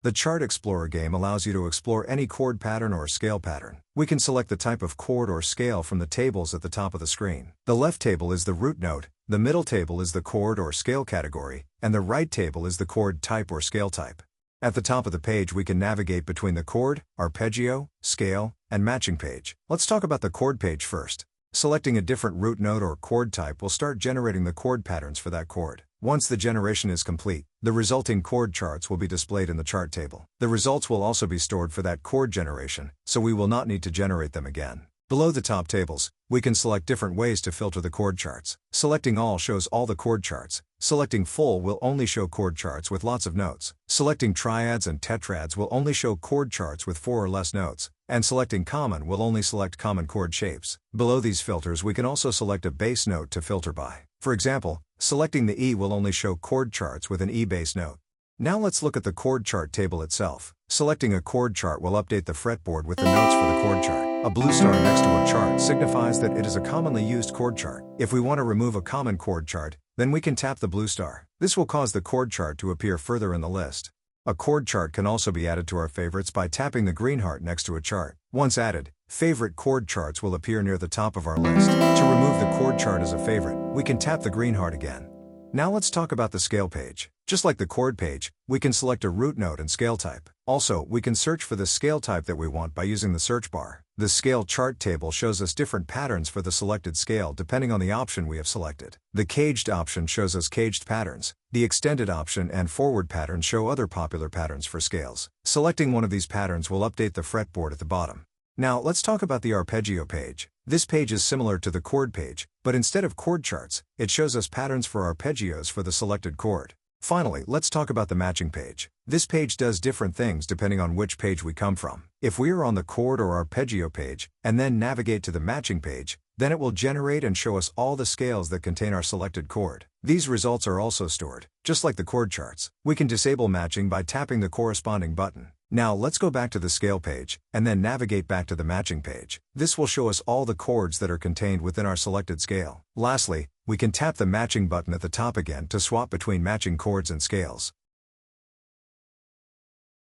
The Chart Explorer game allows you to explore any chord pattern or scale pattern. We can select the type of chord or scale from the tables at the top of the screen. The left table is the root note, the middle table is the chord or scale category, and the right table is the chord type or scale type. At the top of the page we can navigate between the chord, arpeggio, scale, and matching page. Let's talk about the chord page first. Selecting a different root note or chord type will start generating the chord patterns for that chord. Once the generation is complete, the resulting chord charts will be displayed in the chart table. The results will also be stored for that chord generation, so we will not need to generate them again. Below the top tables, we can select different ways to filter the chord charts. Selecting all shows all the chord charts. Selecting full will only show chord charts with lots of notes. Selecting triads and tetrads will only show chord charts with 4 or less notes. And selecting common will only select common chord shapes. Below these filters we can also select a bass note to filter by. For example, selecting the E will only show chord charts with an E bass note. Now let's look at the chord chart table itself. Selecting a chord chart will update the fretboard with the notes for the chord chart. A blue star next to a chart signifies that it is a commonly used chord chart. If we want to remove a common chord chart, then we can tap the blue star. This will cause the chord chart to appear further in the list. A chord chart can also be added to our favorites by tapping the green heart next to a chart. Once added, favorite chord charts will appear near the top of our list. To remove the chord chart as a favorite, we can tap the green heart again. Now let's talk about the scale page. Just like the chord page, we can select a root note and scale type. Also, we can search for the scale type that we want by using the search bar. The scale chart table shows us different patterns for the selected scale depending on the option we have selected. The caged option shows us caged patterns. The extended option and forward patterns show other popular patterns for scales. Selecting one of these patterns will update the fretboard at the bottom. Now let's talk about the arpeggio page. This page is similar to the chord page, but instead of chord charts, it shows us patterns for arpeggios for the selected chord. Finally, let's talk about the matching page. This page does different things depending on which page we come from. If we are on the chord or arpeggio page, and then navigate to the matching page, then it will generate and show us all the scales that contain our selected chord. These results are also stored, just like the chord charts. We can disable matching by tapping the corresponding button. Now let's go back to the scale page, and then navigate back to the matching page. This will show us all the chords that are contained within our selected scale. Lastly, we can tap the matching button at the top again to swap between matching chords and scales.